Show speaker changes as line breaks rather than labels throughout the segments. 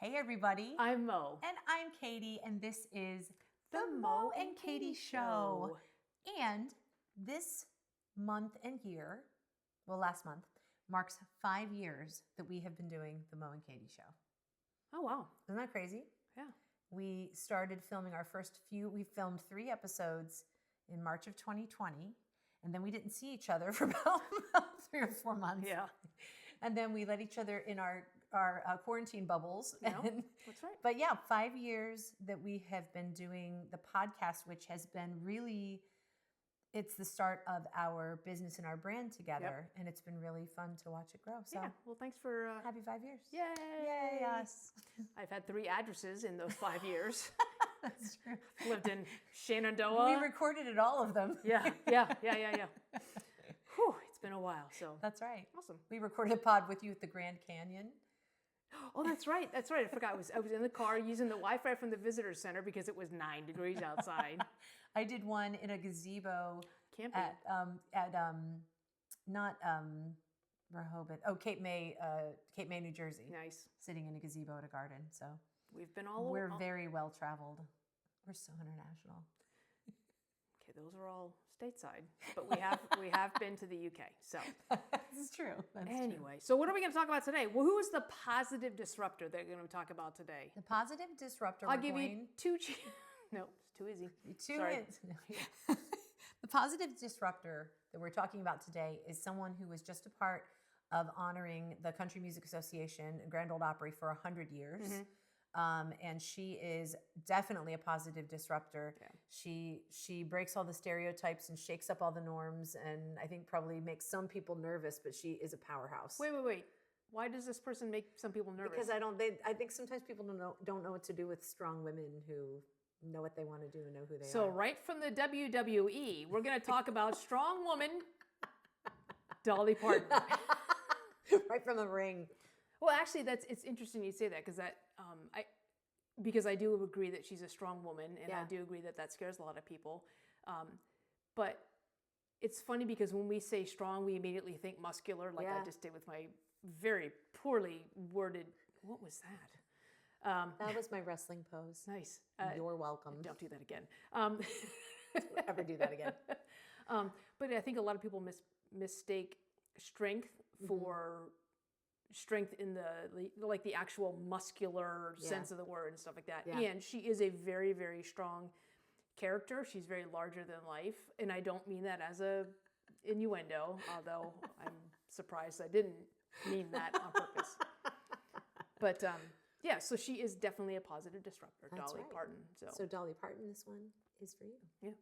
Hey everybody.
I'm Mo.
And I'm Katy, and this is
The Mo and Katy Show.
And this month and year, well, last month, marks 5 years that we have been doing the Mo and Katy Show.
Oh, wow.
Isn't that crazy?
Yeah.
We started filming we filmed 3 episodes in March of 2020. And then we didn't see each other for about 3 or 4 months.
Yeah.
And then we let each other in our quarantine bubbles.
No, that's right.
But yeah, 5 years that we have been doing the podcast, which has been really, it's the start of our business and our brand together. Yep. And it's been really fun to watch it grow. So
yeah, well, thanks for...
happy 5 years.
Yay!
Yay, us.
I've had 3 addresses in those 5 years.
That's true.
Lived in Shenandoah.
We recorded at all of them.
Yeah. Whew, it's been a while, so.
That's right.
Awesome.
We recorded a pod with you at the Grand Canyon.
Oh, that's right. I forgot. I was in the car using the Wi-Fi from the visitor center because it was 9 degrees outside.
I did one in a gazebo.
Camping.
Rehoboth. Cape May, New Jersey.
Nice.
Sitting in a gazebo at a garden. So
we've been all over.
We're very well traveled. We're so international.
Okay, those are all stateside, but we have been to the UK. So
this is true.
Anyway, so what are we going to talk about today? Well, who is the positive disruptor that we're going to talk about today?
The positive disruptor.
I'll give you 2. No, it's too easy.
2 hints. No, yeah. The positive disruptor that we're talking about today is someone who was just a part of honoring the Country Music Association and Grand Ole Opry for 100 years. Mm-hmm. And she is definitely a positive disruptor. Yeah. She breaks all the stereotypes and shakes up all the norms, and I think probably makes some people nervous, but she is a powerhouse.
Wait. Why does this person make some people nervous?
Because I think sometimes people don't know what to do with strong women who know what they want to do and know who they are.
So right from the WWE, we're going to talk about strong woman, Dolly Parton.
Right from the ring.
Well, actually, it's interesting you say that because I do agree that she's a strong woman, and I do agree that scares a lot of people. But it's funny because when we say strong, we immediately think muscular, like I just did with my very poorly worded. What was that?
That was my wrestling pose.
Nice.
You're welcome.
Don't do that again.
Don't ever do that again.
But I think a lot of people mistake strength for strength in the actual muscular sense of the word and stuff like that. Yeah. And she is a very, very strong character. She's very larger than life. And I don't mean that as a innuendo, although I'm surprised I didn't mean that on purpose. But so she is definitely a positive disruptor,
That's
Dolly
right.
Parton.
So Dolly Parton, this one is for you.
Yeah.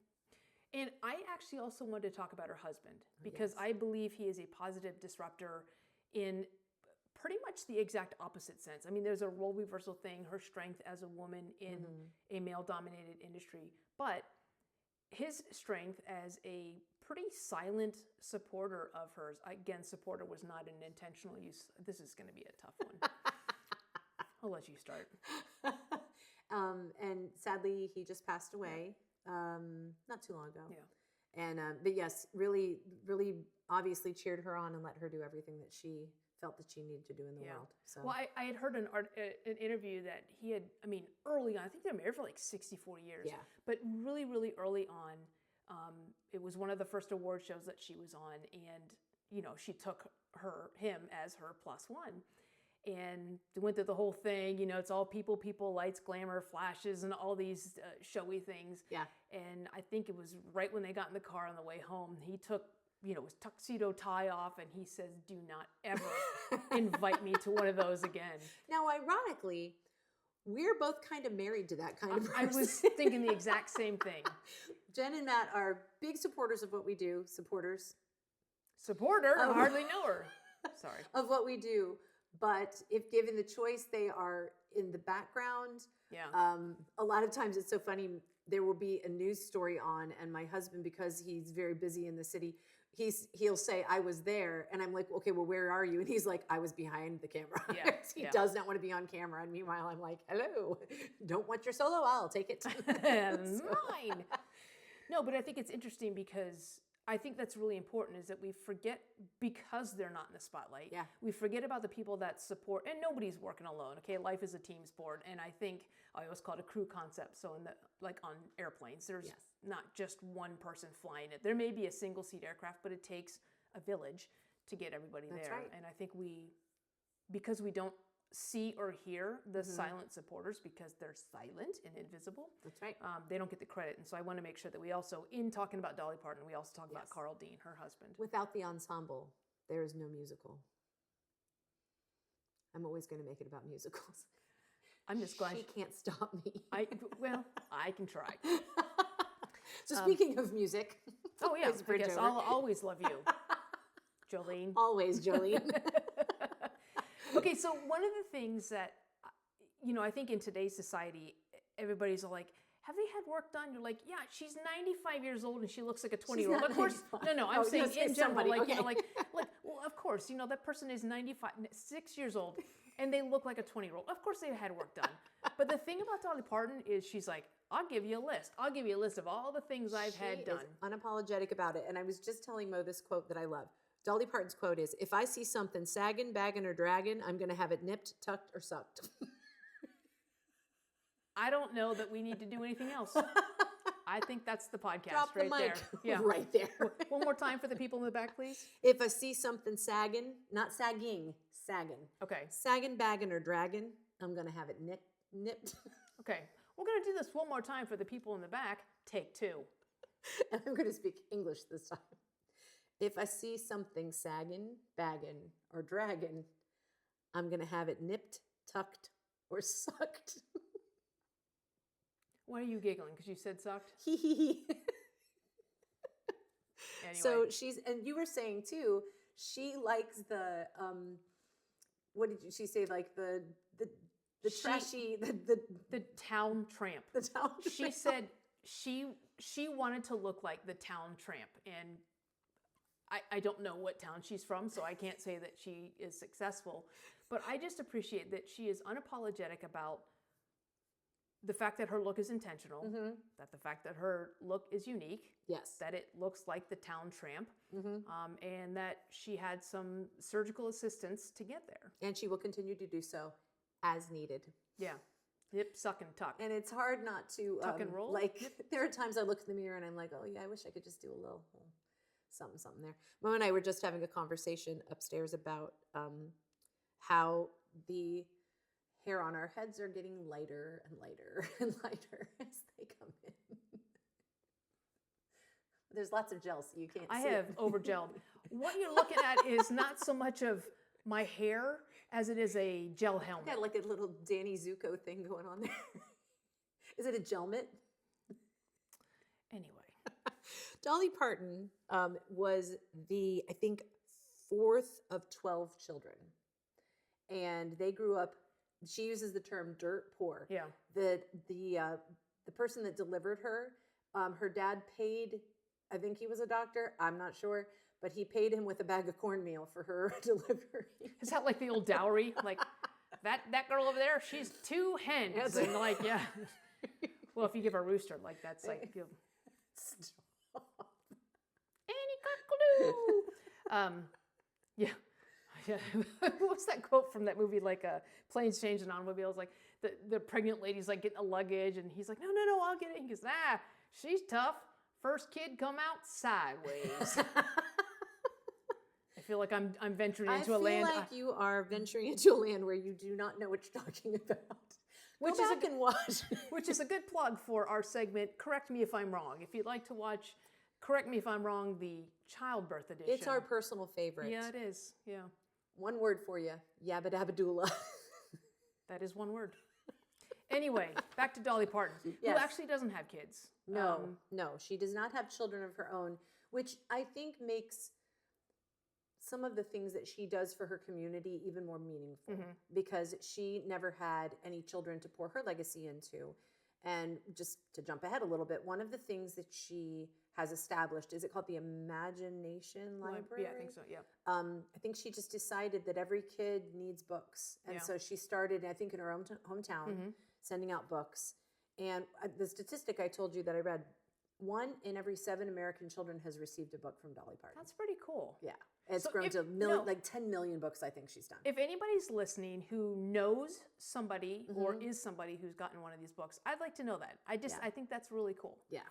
And I actually also wanted to talk about her husband because I believe he is a positive disruptor in pretty much the exact opposite sense. I mean, there's a role reversal thing, her strength as a woman in a male-dominated industry, but his strength as a pretty silent supporter of hers. Again, supporter was not an intentional use. This is going to be a tough one. I'll let you start.
And sadly, he just passed away not too long ago.
Yeah.
And but yes, really, really obviously cheered her on and let her do everything that she felt that she needed to do in the world. So.
Well, I had heard an interview that he had, early on, I think they were married for like 64 years. Yeah. But really, really early on, it was one of the first award shows that she was on. And, she took him as her +1. And went through the whole thing, it's all people, lights, glamour, flashes, and all these showy things. Yeah. And I think it was right when they got in the car on the way home, he took, his tuxedo tie off, and he says, "Do not ever invite me to one of those again."
Now, ironically, we're both kind of married to that kind of person.
I was thinking the exact same thing.
Jen and Matt are big supporters of what we do. Supporter?
I hardly know her. Sorry.
Of what we do. But if given the choice, they are in the background. Yeah. A lot of times it's so funny. There will be a news story on, and my husband, because he's very busy in the city, he'll say, "I was there," and I'm like, "Okay, well, where are you?" And he's like, "I was behind the camera." Yeah. He does not want to be on camera, and meanwhile, I'm like, "Hello, don't want your solo? I'll take it."
Mine. No, but I think it's interesting because I think that's really important is that we forget, because they're not in the spotlight, we forget about the people that support, and nobody's working alone, okay? Life is a team sport, and I think I always call it a crew concept. So like on airplanes, there's not just one person flying it. There may be a single seat aircraft, but it takes a village to get everybody there.
Right.
And I think because we don't see or hear the silent supporters, because they're silent and invisible.
That's right.
They don't get the credit. And so I want to make sure that we also, in talking about Dolly Parton, we also talk about Carl Dean, her husband.
Without the ensemble, there is no musical. I'm always going to make it about musicals.
I'm just glad.
She can't stop me.
I can try.
So speaking of music.
Oh, yeah. I guess I'll always love you, Jolene.
Always, Jolene.
Okay, so one of the things that, I think in today's society, everybody's like, have they had work done? You're like, yeah, she's 95 years old and she looks like a 20-year-old. Of course, no, I'm saying in general, well, of course, that person is 6 years old and they look like a 20-year-old. Of course they had work done. But the thing about Dolly Parton is she's like, I'll give you a list. I'll give you a list of all the things I've had done.
She is unapologetic about it. And I was just telling Mo this quote that I love. Dolly Parton's quote is, if I see something sagging, bagging, or dragging, I'm going to have it nipped, tucked, or sucked.
I don't know that we need to do anything else. I think that's the podcast.
Drop the
right
mic.
There. Yeah.
Right there.
One more time for the people in the back, please.
If I see something sagging, not sagging, sagging.
Okay.
Sagging, bagging, or dragging, I'm going to have it nipped.
Okay. We're going to do this one more time for the people in the back. Take 2.
And I'm going to speak English this time. If I see something sagging, bagging, or dragging, I'm going to have it nipped, tucked, or sucked.
Why are you giggling? Because you said sucked?
Anyway.
Anyway.
So and you were saying too, she likes the, what did she say? Like the trashy,
the town tramp.
The town tramp.
She said she wanted to look like the town tramp. And I don't know what town she's from, so I can't say that she is successful. But I just appreciate that she is unapologetic about the fact that her look is intentional, that the fact that her look is unique, that it looks like the town tramp, and that she had some surgical assistance to get there.
And she will continue to do so as needed.
Yeah. Yep, suck and tuck.
And it's hard not to
tuck and roll.
Like there are times I look in the mirror and I'm like, oh yeah, I wish I could just do a little something there. Mo and I were just having a conversation upstairs about how the hair on our heads are getting lighter and lighter and lighter as they come in. There's lots of gel, so you can't see.
I have over-gelled. What you're looking at is not so much of my hair as it is a gel helmet.
Yeah, like a little Danny Zuko thing going on there. Is it a gelmet?
Anyway.
Dolly Parton was the, I think, 4th of 12 children. And they grew up, she uses the term dirt poor.
Yeah.
The person that delivered her, her dad paid, I think he was a doctor, I'm not sure, but he paid him with a bag of cornmeal for her delivery.
Is that like the old dowry? Like, that girl over there, she's 2 hens.
Yes.
And like, yeah. Well, if you give her a rooster, like, that's like... Annie cockadoo. Yeah. What was that quote from that movie? Like, planes, trains, and automobiles. Like the pregnant lady's like getting a luggage, and he's like, no, I'll get it. He goes, she's tough. First kid come out sideways. I feel like I'm venturing into a land.
I feel like you are venturing into a land where you do not know what you're talking about. Go back and watch.
Which is a good plug for our segment, Correct Me If I'm Wrong. If you'd like to watch Correct Me If I'm Wrong, the childbirth edition.
It's our personal favorite.
Yeah, it is. Yeah.
One word for you, yabba dabba doula.
That is one word. Anyway, back to Dolly Parton, who actually doesn't have kids.
No, she does not have children of her own, which I think makes some of the things that she does for her community even more meaningful, because she never had any children to pour her legacy into. And just to jump ahead a little bit, one of the things that she has established, is it called the Imagination Library?
Yeah, I think so, yeah.
I think she just decided that every kid needs books. And so she started, I think in her own hometown, sending out books. And the statistic I told you that I read 1 in every 7 American children has received a book from Dolly Parton.
That's pretty cool.
Yeah. It's
So
grown
if-
to like 10 million books, I think she's done.
If anybody's listening who knows somebody or is somebody who's gotten one of these books, I'd like to know that. I think that's really cool.
Yeah.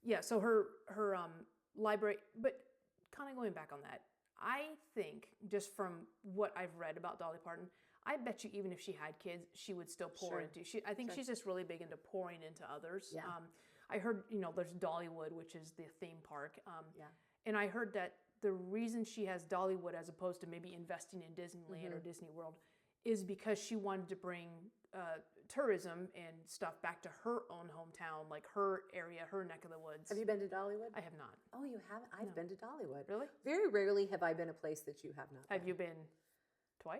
Yeah. So her library, but kind of going back on that, I think just from what I've read about Dolly Parton, I bet you even if she had kids, she would still pour into. I think she's just really big into pouring into others.
Yeah.
I heard, there's Dollywood, which is the theme park. And I heard that the reason she has Dollywood as opposed to maybe investing in Disneyland or Disney World is because she wanted to bring tourism and stuff back to her own hometown, like her area, her neck of the woods.
Have you been to Dollywood?
I have not.
Oh, you haven't? I've been to Dollywood.
Really?
Very rarely have I been a place that you have not been.
Have you been twice?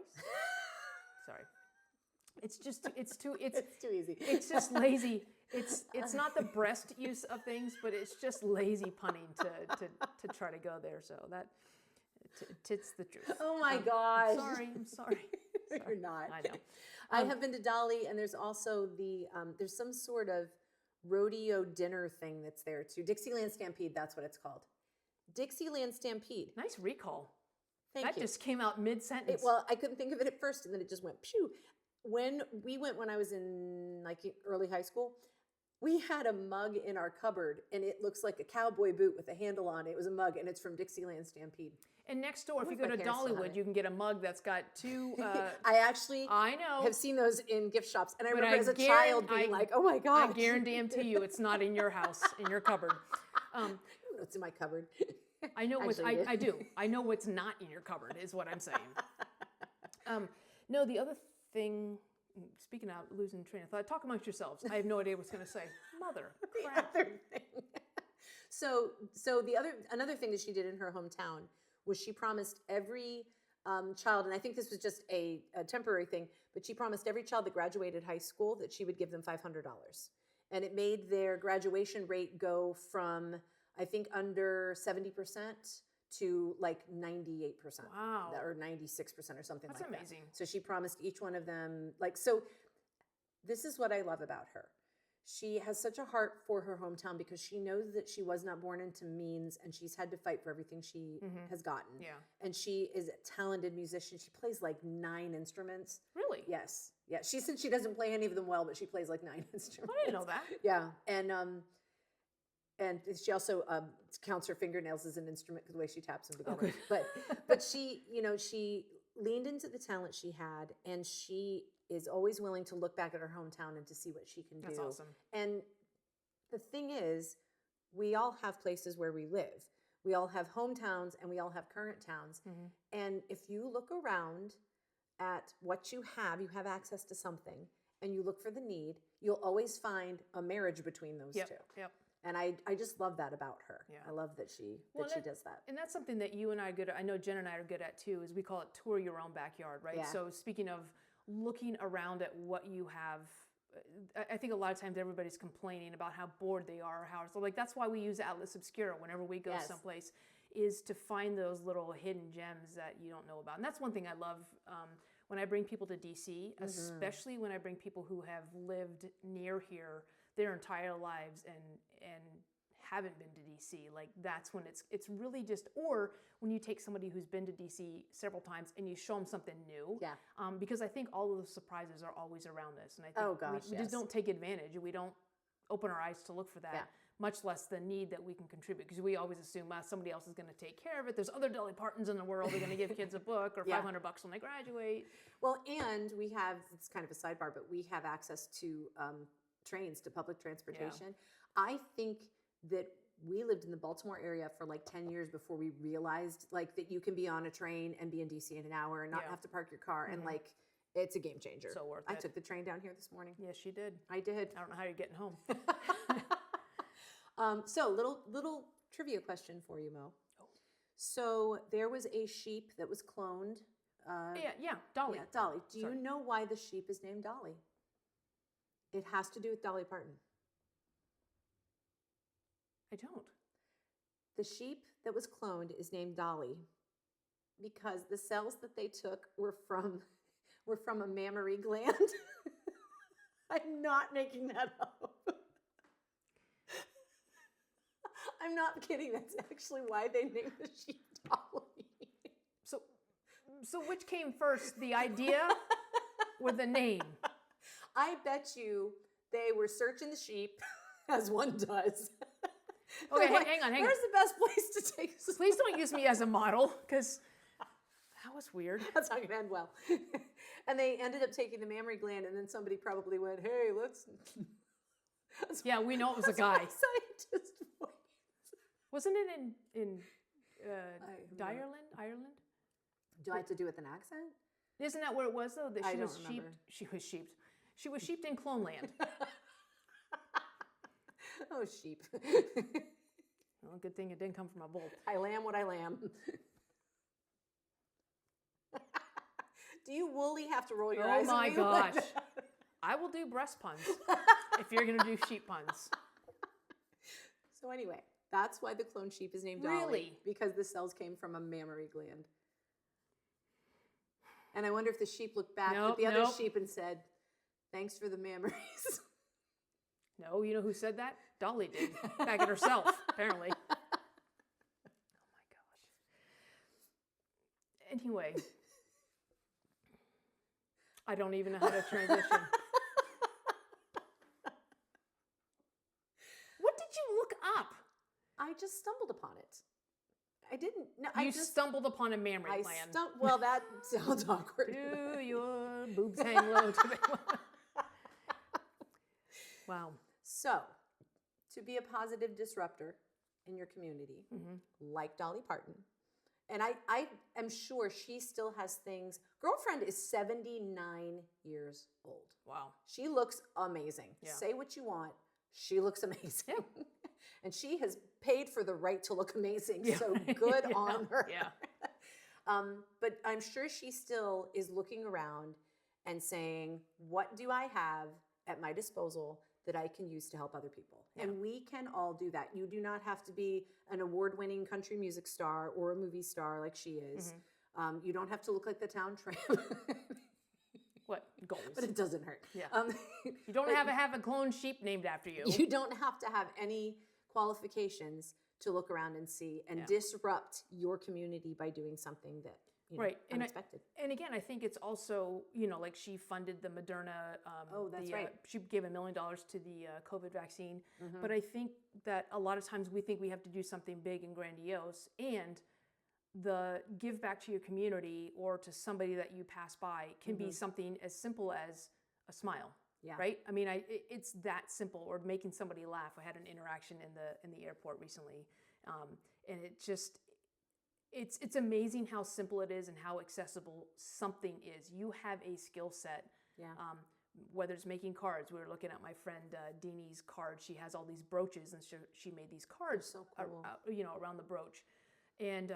Sorry. It's too
easy.
It's just lazy. It's not the best use of things, but it's just lazy punning to try to go there. So that it's the truth.
Oh my gosh.
I'm sorry.
You're not.
I know.
I have been to Dolly, and there's also there's some sort of rodeo dinner thing that's there too. Dixieland Stampede, that's what it's called. Dixieland Stampede.
Nice recall.
Thank you.
That just came out mid-sentence.
Well, I couldn't think of it at first, and then it just went pew. When we went when I was in like early high school, we had a mug in our cupboard, and it looks like a cowboy boot with a handle on it. It was a mug, and it's from Dixieland Stampede.
And next door, if you go to Dollywood, you can get a mug that's got two.
I actually have seen those in gift shops, and I remember as a child being like, "Oh my god!"
I guarantee you, it's not in your house, in your cupboard.
It's in my cupboard.
I know what's. I do. I know what's not in your cupboard is what I'm saying. No, the other thing. Speaking of losing train of thought, talk amongst yourselves. I have no idea what's going to say. Mother, crap.
The other thing. So another thing that she did in her hometown was she promised every child, and I think this was just a temporary thing, but she promised every child that graduated high school that she would give them $500. And it made their graduation rate go from, I think, under 70% to like 98%.
Wow.
Or 96% or something like that.
That's amazing.
So she promised each one of them, so this is what I love about her. She has such a heart for her hometown because she knows that she was not born into means, and she's had to fight for everything she has gotten.
Yeah.
And she is a talented musician. She plays like 9 instruments.
Really?
Yes. Yeah. She said she doesn't play any of them well, but she plays like 9 instruments.
I didn't know that.
Yeah. And she also counts her fingernails as an instrument because the way she taps them together.
Okay.
But she, she leaned into the talent she had, and she is always willing to look back at her hometown and to see what she can do.
That's awesome.
And the thing is, we all have places where we live. We all have hometowns, and we all have current towns. Mm-hmm. And if you look around at what you have access to something, and you look for the need, you'll always find a marriage between those two.
Yep.
And I just love that about her.
Yeah.
I love that she does that.
And that's something that you and I are good at. I know Jen and I are good at too, is we call it tour your own backyard, right?
Yeah.
So speaking of looking around at what you have, I think a lot of times everybody's complaining about how bored they are, so like that's why we use Atlas Obscura whenever we go someplace, is to find those little hidden gems that you don't know about. And that's one thing I love when I bring people to DC, especially when I bring people who have lived near here their entire lives and haven't been to DC. Like that's when it's really just, or when you take somebody who's been to DC several times and you show them something new.
Yeah.
Because I think all of the surprises are always around us, and I think we just don't take advantage. We don't open our eyes to look for that. Much less the need that we can contribute, because we always assume somebody else is going to take care of it. There's other Dolly Partons in the world. They're going to give kids a book or $500 when they graduate.
Well, and we have, it's kind of a sidebar, but we have access to trains, to public transportation. Yeah. I think that we lived in the Baltimore area for like 10 years before we realized like that you can be on a train and be in DC in an hour and not have to park your car. And like, it's a game changer.
So worth it.
I took the train down here this morning.
Yes, you did.
I did.
I don't know how you're getting home.
So little trivia question for you, Mo. Oh. So there was a sheep that was cloned.
Dolly.
Yeah, Dolly. Do you know why the sheep is named Dolly? It has to do with Dolly Parton.
I don't.
The sheep that was cloned is named Dolly because the cells that they took were from a mammary gland. I'm not making that up. I'm not kidding. That's actually why they named the sheep Dolly.
So which came first, the idea or the name?
I bet you they were searching the sheep, as one does.
Okay,
hang on.
Where's
the best place to take this?
Please don't use me as a model, because that was weird.
That's not going to end well. And they ended up taking the mammary gland, and then somebody probably went, hey, let's...
Yeah, we know it was a guy.
Scientist voice.
Wasn't it in Ireland?
Do I have to do it with an accent?
Isn't that where it was, though? That
I
she
don't
was
remember.
She was sheeped in Clone Land.
Oh, sheep.
Well, good thing it didn't come from a bull.
I lamb what I lamb. Do you woolly have to roll your eyes?
Oh my gosh. I will do breast puns if you're going to do sheep puns.
So anyway, that's why the clone sheep is named Dolly.
Really?
Because the cells came from a mammary gland. And I wonder if the sheep looked back at the other sheep and said, thanks for the mammaries.
No, you know who said that? Dolly did. Back at herself, apparently. Oh my gosh. Anyway. I don't even know how to transition. What did you look up?
I just stumbled upon it. I didn't. No,
you stumbled upon a mammary gland.
Well, that sounds awkward.
Do your boobs hang low today? Wow.
So, to be a positive disruptor in your community, like Dolly Parton, and I am sure she still has things. Girlfriend is 79 years old.
Wow.
She looks amazing.
Yeah.
Say what you want. She looks amazing.
Yeah.
And she has paid for the right to look amazing. Yeah. So good on her.
Yeah.
But I'm sure she still is looking around and saying, what do I have at my disposal that I can use to help other people? Yeah. And we can all do that. You do not have to be an award-winning country music star or a movie star like she is. You don't have to look like the town tramp.
What? Goals.
But it doesn't hurt.
Yeah. You don't have a clone sheep named after you.
You don't have to have any qualifications to look around and see and disrupt your community by doing something that unexpected.
And again, I think it's also, like she funded the Moderna.
That's right.
She gave $1 million to the COVID vaccine. But I think that a lot of times we think we have to do something big and grandiose, and the give back to your community or to somebody that you pass by can be something as simple as a smile. Yeah. Right. I mean, it's that simple. Or making somebody laugh. I had an interaction in the airport recently, and it's amazing how simple it is and how accessible something is. You have a skill set. Yeah. Whether it's making cards, we were looking at my friend Deanie's card. She has all these brooches, and she made these cards.
So cool.
Around the brooch, and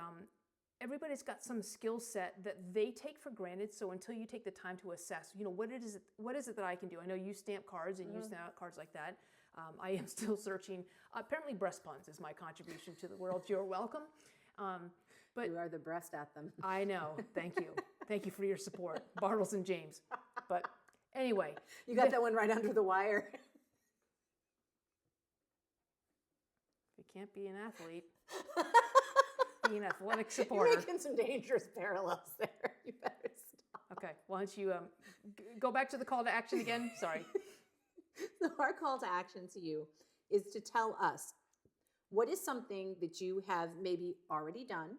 everybody's got some skill set that they take for granted. So until you take the time to assess, what is it that I can do? I know you stamp cards and you stamp cards like that. I am still searching. Apparently, breast puns is my contribution to the world. You're welcome. But
you are the best at them.
I know. Thank you. Thank you for your support, Bartles and James. But anyway,
you got that one right under the wire.
If you can't be an athlete. Be an athletic supporter.
You're making some dangerous parallels there. You better stop.
Okay, why don't you go back to the call to action again? Sorry.
So our call to action to you is to tell us what is something that you have maybe already done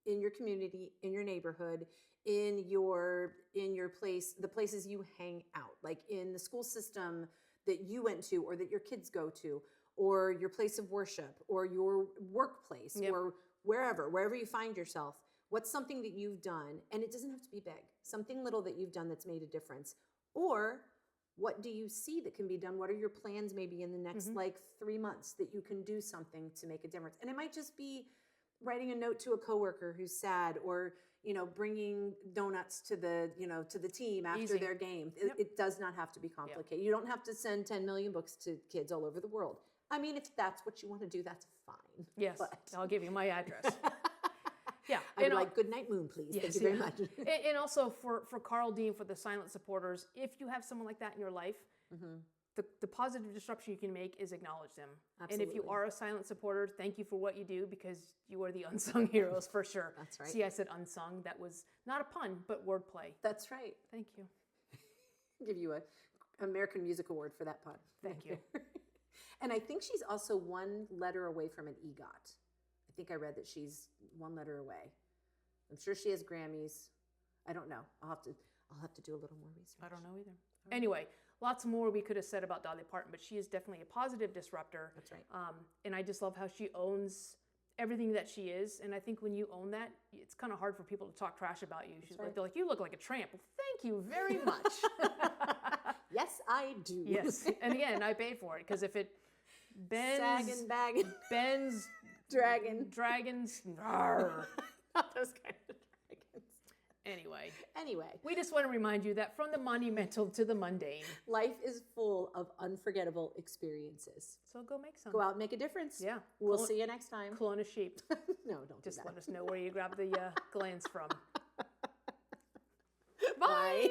in your community, in your neighborhood, in your place, the places you hang out, like in the school system that you went to or that your kids go to, or your place of worship, or your workplace, or wherever you find yourself. What's something that you've done, and it doesn't have to be big, something little that you've done that's made a difference? Or what do you see that can be done? What are your plans maybe in the next 3 months that you can do something to make a difference? And it might just be writing a note to a coworker who's sad, or bringing donuts to the team after their game. It does not have to be complicated. You don't have to send 10 million books to kids all over the world. I mean, if that's what you want to do, that's fine.
Yes, but I'll give you my address. Yeah.
I would like good night moon, please. Yes, thank you very much.
And also for Carl Dean, for the silent supporters, if you have someone like that in your life, the positive disruption you can make is acknowledge them.
Absolutely.
And if you are a silent supporter, thank you for what you do, because you are the unsung heroes for sure.
That's right.
See, I said unsung. That was not a pun, but wordplay.
That's right.
Thank you.
Give you a American Music Award for that pun.
Thank you.
And I think she's also one letter away from an EGOT. I think I read that she's one letter away. I'm sure she has Grammys. I don't know. I'll have to do a little more research.
I don't know either. Anyway, lots more we could have said about Dolly Parton, but she is definitely a positive disruptor.
That's right.
And I just love how she owns everything that she is. And I think when you own that, it's kind of hard for people to talk trash about you. She's like, they're like, you look like a tramp. Well, thank you very much.
Yes, I do.
Yes. And again, I paid for it, because if it bends,
sagging, bagging,
bends, dragons,
not those kind of dragons.
Anyway, we just want to remind you that from the monumental to the mundane,
life is full of unforgettable experiences.
So go make some.
Go out and make a difference.
Yeah.
We'll see you next time.
Clone a sheep.
No, don't
Just
do that.
let us know where you grab the glands from.
Bye.